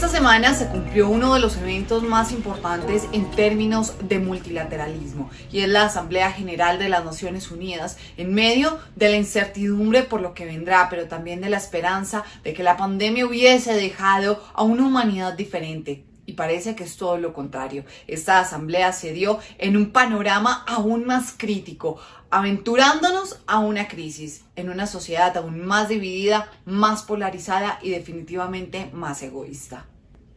Esta semana se cumplió uno de los eventos más importantes en términos de multilateralismo y es la Asamblea General de las Naciones Unidas, en medio de la incertidumbre por lo que vendrá, pero también de la esperanza de que la pandemia hubiese dejado a una humanidad diferente. Y parece que es todo lo contrario. Esta asamblea se dio en un panorama aún más crítico, aventurándonos a una crisis, en una sociedad aún más dividida, más polarizada y definitivamente más egoísta.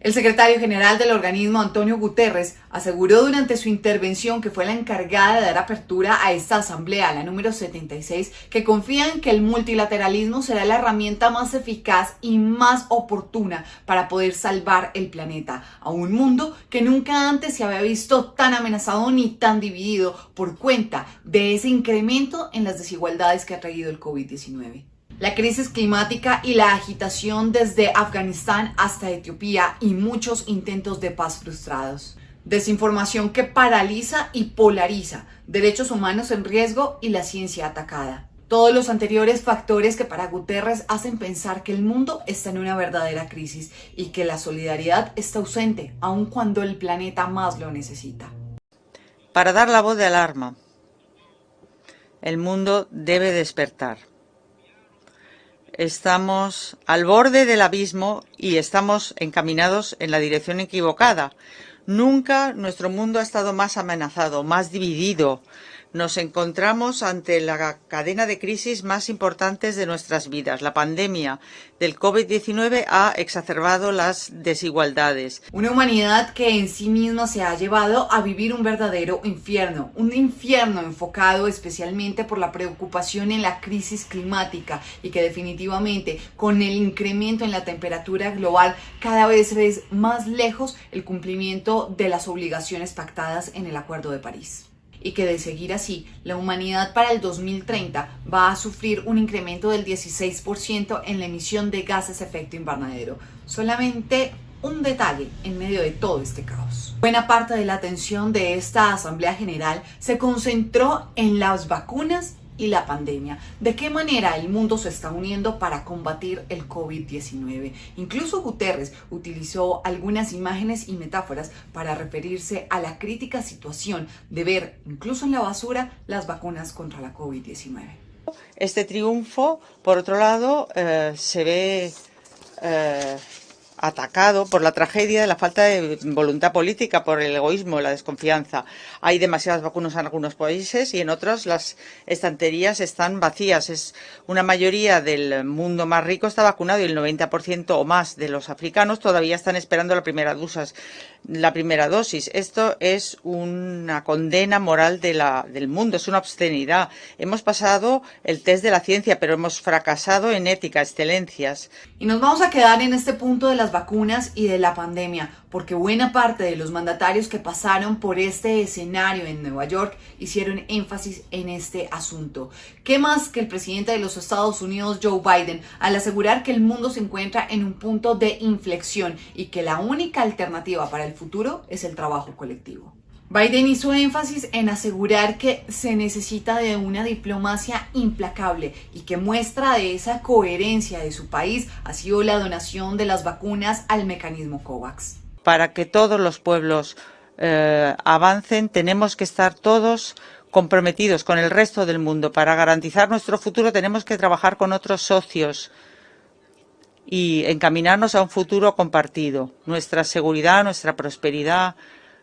El secretario general del organismo, Antonio Guterres, aseguró durante su intervención, que fue la encargada de dar apertura a esta asamblea, la número 76, que confía en que el multilateralismo será la herramienta más eficaz y más oportuna para poder salvar el planeta, a un mundo que nunca antes se había visto tan amenazado ni tan dividido por cuenta de ese incremento en las desigualdades que ha traído el COVID-19. La crisis climática y la agitación desde Afganistán hasta Etiopía y muchos intentos de paz frustrados. Desinformación que paraliza y polariza, derechos humanos en riesgo y la ciencia atacada. Todos los anteriores factores que para Guterres hacen pensar que el mundo está en una verdadera crisis y que la solidaridad está ausente, aun cuando el planeta más lo necesita. Para dar la voz de alarma, el mundo debe despertar. Estamos al borde del abismo y estamos encaminados en la dirección equivocada. Nunca nuestro mundo ha estado más amenazado, más dividido. Nos encontramos ante la cadena de crisis más importantes de nuestras vidas. La pandemia del COVID-19 ha exacerbado las desigualdades. Una humanidad que en sí misma se ha llevado a vivir un verdadero infierno. Un infierno enfocado especialmente por la preocupación en la crisis climática y que definitivamente con el incremento en la temperatura global cada vez es más lejos el cumplimiento de las obligaciones pactadas en el Acuerdo de París. Y que de seguir así, la humanidad para el 2030 va a sufrir un incremento del 16% en la emisión de gases de efecto invernadero. Solamente un detalle en medio de todo este caos. Buena parte de la atención de esta Asamblea General se concentró en las vacunas y la pandemia. ¿De qué manera el mundo se está uniendo para combatir el COVID-19? Incluso Guterres utilizó algunas imágenes y metáforas para referirse a la crítica situación de ver, incluso en la basura, las vacunas contra la COVID-19. Este triunfo, por otro lado, se ve atacado por la tragedia de la falta de voluntad política, por el egoísmo, la desconfianza. Hay demasiadas vacunas en algunos países y en otros las estanterías están vacías. Es una mayoría del mundo más rico está vacunado y el 90% o más de los africanos todavía están esperando la primera dosis. Esto es una condena moral del mundo, es una obscenidad. Hemos pasado el test de la ciencia, pero hemos fracasado en ética, excelencias. Y nos vamos a quedar en este punto de las vacunas y de la pandemia, porque buena parte de los mandatarios que pasaron por este escenario en Nueva York hicieron énfasis en este asunto. ¿Qué más que el presidente de los Estados Unidos, Joe Biden, al asegurar que el mundo se encuentra en un punto de inflexión y que la única alternativa para el futuro es el trabajo colectivo? Biden hizo énfasis en asegurar que se necesita de una diplomacia implacable y que muestra de esa coherencia de su país ha sido la donación de las vacunas al mecanismo COVAX. Para que todos los pueblos avancen, tenemos que estar todos comprometidos con el resto del mundo. Para garantizar nuestro futuro tenemos que trabajar con otros socios y encaminarnos a un futuro compartido. Nuestra seguridad, nuestra prosperidad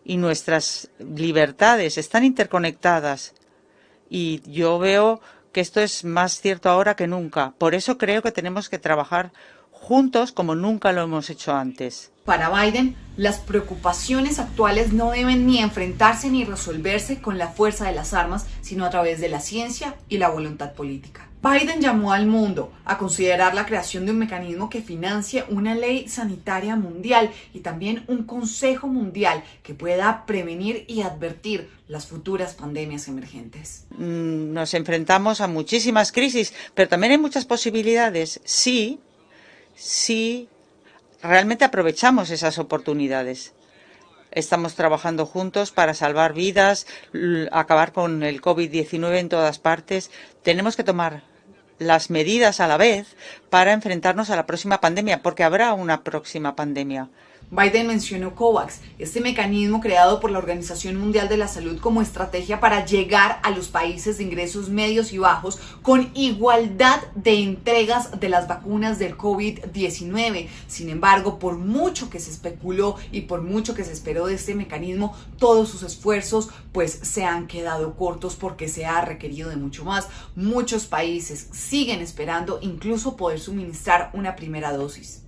y nuestras libertades están interconectadas y yo veo que esto es más cierto ahora que nunca. Por eso creo que tenemos que trabajar juntos como nunca lo hemos hecho antes. Para Biden, las preocupaciones actuales no deben ni enfrentarse ni resolverse con la fuerza de las armas, sino a través de la ciencia y la voluntad política. Biden llamó al mundo a considerar la creación de un mecanismo que financie una ley sanitaria mundial y también un consejo mundial que pueda prevenir y advertir las futuras pandemias emergentes. Nos enfrentamos a muchísimas crisis, pero también hay muchas posibilidades si realmente aprovechamos esas oportunidades. Estamos trabajando juntos para salvar vidas, acabar con el COVID-19 en todas partes. Tenemos que tomar las medidas a la vez para enfrentarnos a la próxima pandemia, porque habrá una próxima pandemia. Biden mencionó COVAX, este mecanismo creado por la Organización Mundial de la Salud como estrategia para llegar a los países de ingresos medios y bajos con igualdad de entregas de las vacunas del COVID-19. Sin embargo, por mucho que se especuló y por mucho que se esperó de este mecanismo, todos sus esfuerzos pues se han quedado cortos porque se ha requerido de mucho más. Muchos países siguen esperando incluso poder suministrar una primera dosis,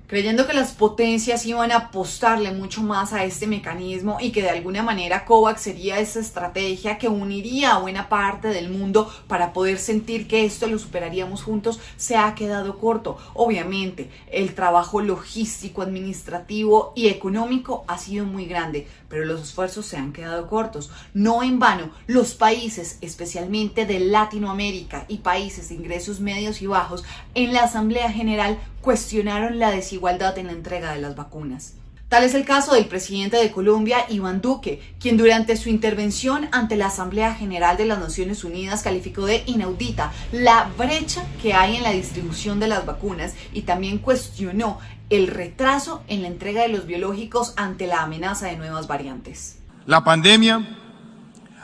creyendo que las potencias iban a apostarle mucho más a este mecanismo y que de alguna manera COVAX sería esa estrategia que uniría a buena parte del mundo para poder sentir que esto lo superaríamos juntos, se ha quedado corto. Obviamente, el trabajo logístico, administrativo y económico ha sido muy grande, pero los esfuerzos se han quedado cortos. No en vano, los países, especialmente de Latinoamérica y países de ingresos medios y bajos, en la Asamblea General cuestionaron la desigualdad en la entrega de las vacunas. Tal es el caso del presidente de Colombia, Iván Duque, quien durante su intervención ante la Asamblea General de las Naciones Unidas calificó de inaudita la brecha que hay en la distribución de las vacunas y también cuestionó el retraso en la entrega de los biológicos ante la amenaza de nuevas variantes. La pandemia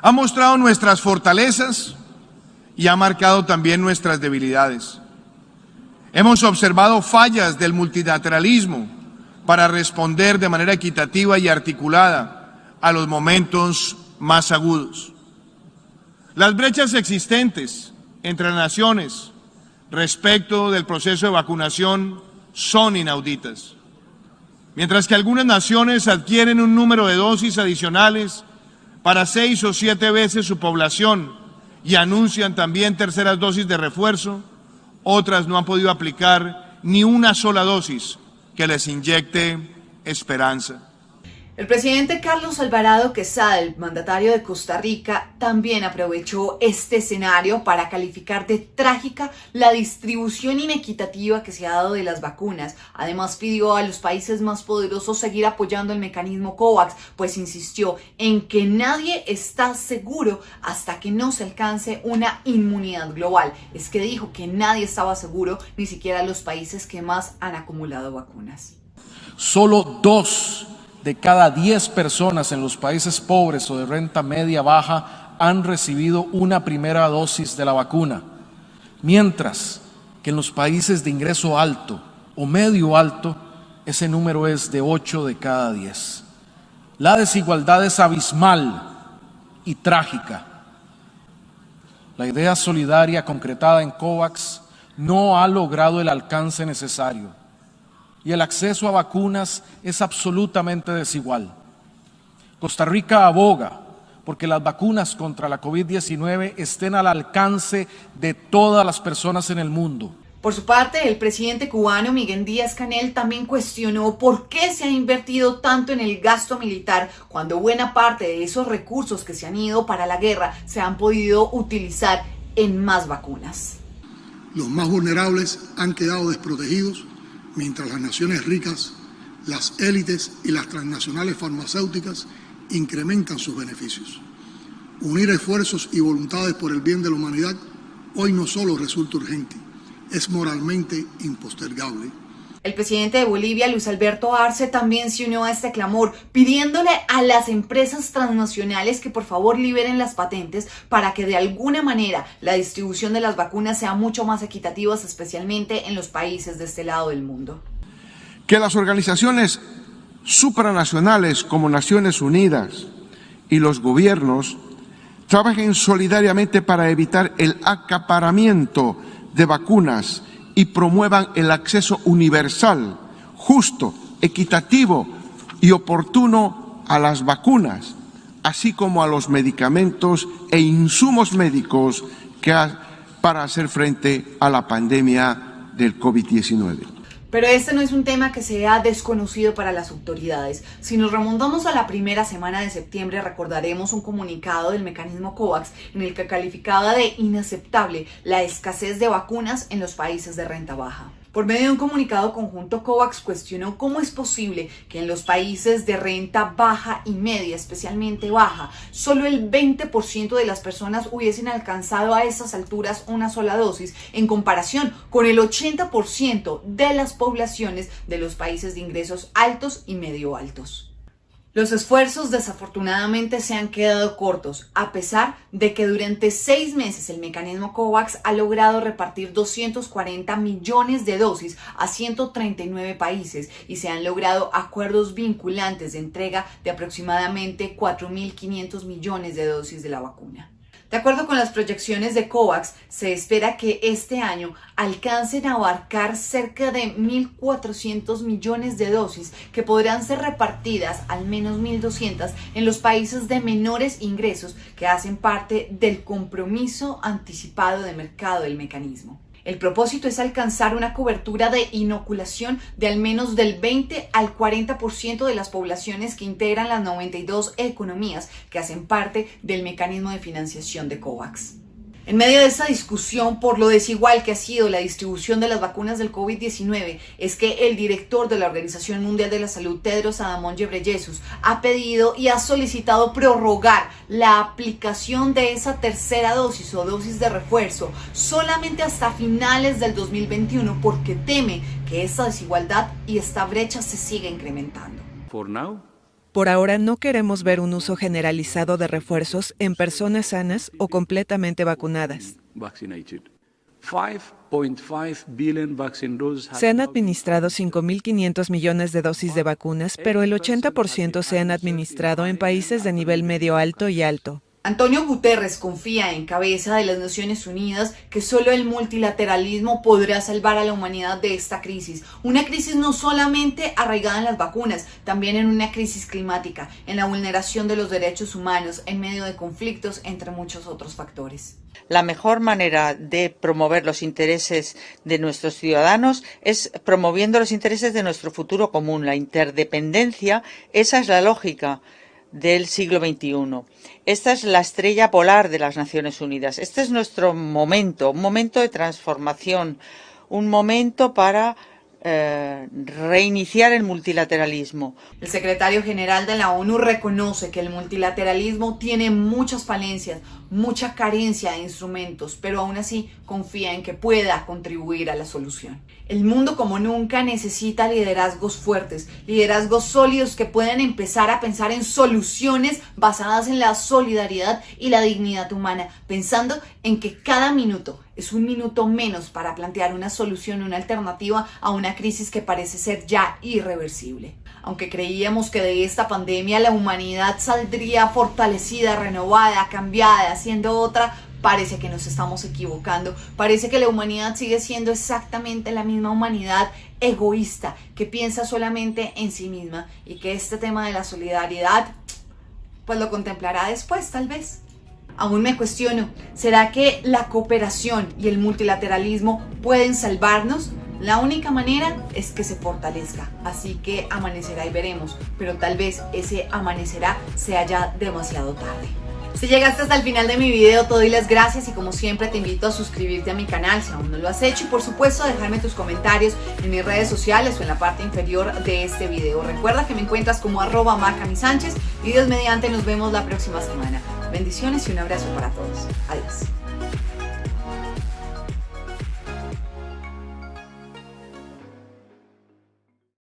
ha mostrado nuestras fortalezas y ha marcado también nuestras debilidades. Hemos observado fallas del multilateralismo para responder de manera equitativa y articulada a los momentos más agudos. Las brechas existentes entre las naciones respecto del proceso de vacunación son inauditas. Mientras que algunas naciones adquieren un número de dosis adicionales para 6 o 7 veces su población y anuncian también terceras dosis de refuerzo, otras no han podido aplicar ni una sola dosis que les inyecte esperanza. El presidente Carlos Alvarado Quesada, el mandatario de Costa Rica, también aprovechó este escenario para calificar de trágica la distribución inequitativa que se ha dado de las vacunas. Además, pidió a los países más poderosos seguir apoyando el mecanismo COVAX, pues insistió en que nadie está seguro hasta que no se alcance una inmunidad global. Es que dijo que nadie estaba seguro, ni siquiera los países que más han acumulado vacunas. Solo 2 de cada 10 personas en los países pobres o de renta media baja han recibido una primera dosis de la vacuna, mientras que en los países de ingreso alto o medio alto ese número es de 8 de cada 10. La desigualdad es abismal y trágica. La idea solidaria concretada en COVAX no ha logrado el alcance necesario y el acceso a vacunas es absolutamente desigual. Costa Rica aboga porque las vacunas contra la COVID-19 estén al alcance de todas las personas en el mundo. Por su parte, el presidente cubano Miguel Díaz-Canel también cuestionó por qué se ha invertido tanto en el gasto militar cuando buena parte de esos recursos que se han ido para la guerra se han podido utilizar en más vacunas. Los más vulnerables han quedado desprotegidos, mientras las naciones ricas, las élites y las transnacionales farmacéuticas incrementan sus beneficios. Unir esfuerzos y voluntades por el bien de la humanidad hoy no solo resulta urgente, es moralmente impostergable. El presidente de Bolivia, Luis Alberto Arce, también se unió a este clamor, pidiéndole a las empresas transnacionales que por favor liberen las patentes para que de alguna manera la distribución de las vacunas sea mucho más equitativa, especialmente en los países de este lado del mundo. Que las organizaciones supranacionales como Naciones Unidas y los gobiernos trabajen solidariamente para evitar el acaparamiento de vacunas y promuevan el acceso universal, justo, equitativo y oportuno a las vacunas, así como a los medicamentos e insumos médicos para hacer frente a la pandemia del COVID-19. Pero este no es un tema que sea desconocido para las autoridades. Si nos remontamos a la primera semana de septiembre, recordaremos un comunicado del mecanismo COVAX en el que calificaba de inaceptable la escasez de vacunas en los países de renta baja. Por medio de un comunicado conjunto, COVAX cuestionó cómo es posible que en los países de renta baja y media, especialmente baja, solo el 20% de las personas hubiesen alcanzado a esas alturas una sola dosis, en comparación con el 80% de las poblaciones de los países de ingresos altos y medio altos. Los esfuerzos desafortunadamente se han quedado cortos, a pesar de que durante 6 meses el mecanismo COVAX ha logrado repartir 240 millones de dosis a 139 países y se han logrado acuerdos vinculantes de entrega de aproximadamente 4.500 millones de dosis de la vacuna. De acuerdo con las proyecciones de COVAX, se espera que este año alcancen a abarcar cerca de 1.400 millones de dosis que podrán ser repartidas, al menos 1.200, en los países de menores ingresos que hacen parte del compromiso anticipado de mercado del mecanismo. El propósito es alcanzar una cobertura de inoculación de al menos del 20 al 40% de las poblaciones que integran las 92 economías que hacen parte del mecanismo de financiación de COVAX. En medio de esta discusión por lo desigual que ha sido la distribución de las vacunas del COVID-19, es que el director de la Organización Mundial de la Salud, Tedros Adhanom Ghebreyesus, ha pedido y ha solicitado prorrogar la aplicación de esa tercera dosis o dosis de refuerzo solamente hasta finales del 2021 porque teme que esta desigualdad y esta brecha se siga incrementando. Por ahora no queremos ver un uso generalizado de refuerzos en personas sanas o completamente vacunadas. Se han administrado 5.500 millones de dosis de vacunas, pero el 80% se han administrado en países de nivel medio alto y alto. Antonio Guterres confía en cabeza de las Naciones Unidas que solo el multilateralismo podrá salvar a la humanidad de esta crisis. Una crisis no solamente arraigada en las vacunas, también en una crisis climática, en la vulneración de los derechos humanos, en medio de conflictos, entre muchos otros factores. La mejor manera de promover los intereses de nuestros ciudadanos es promoviendo los intereses de nuestro futuro común, la interdependencia. Esa es la lógica del siglo XXI. Esta es la estrella polar de las Naciones Unidas. Este es nuestro momento, un momento de transformación, un momento para reiniciar el multilateralismo. El secretario general de la ONU reconoce que el multilateralismo tiene muchas falencias, mucha carencia de instrumentos, pero aún así confía en que pueda contribuir a la solución. El mundo como nunca necesita liderazgos fuertes, liderazgos sólidos que puedan empezar a pensar en soluciones basadas en la solidaridad y la dignidad humana, pensando en que cada minuto es un minuto menos para plantear una solución, una alternativa a una crisis que parece ser ya irreversible. Aunque creíamos que de esta pandemia la humanidad saldría fortalecida, renovada, cambiada, siendo otra, parece que nos estamos equivocando. Parece que la humanidad sigue siendo exactamente la misma humanidad egoísta, que piensa solamente en sí misma y que este tema de la solidaridad, pues lo contemplará después, tal vez. Aún me cuestiono, ¿será que la cooperación y el multilateralismo pueden salvarnos? La única manera es que se fortalezca, así que amanecerá y veremos, pero tal vez ese amanecerá sea ya demasiado tarde. Si llegaste hasta el final de mi video, te doy las gracias y como siempre te invito a suscribirte a mi canal si aún no lo has hecho y por supuesto dejarme tus comentarios en mis redes sociales o en la parte inferior de este video. Recuerda que me encuentras como @marcamisánchez y Dios mediante nos vemos la próxima semana. Bendiciones y un abrazo para todos. Adiós.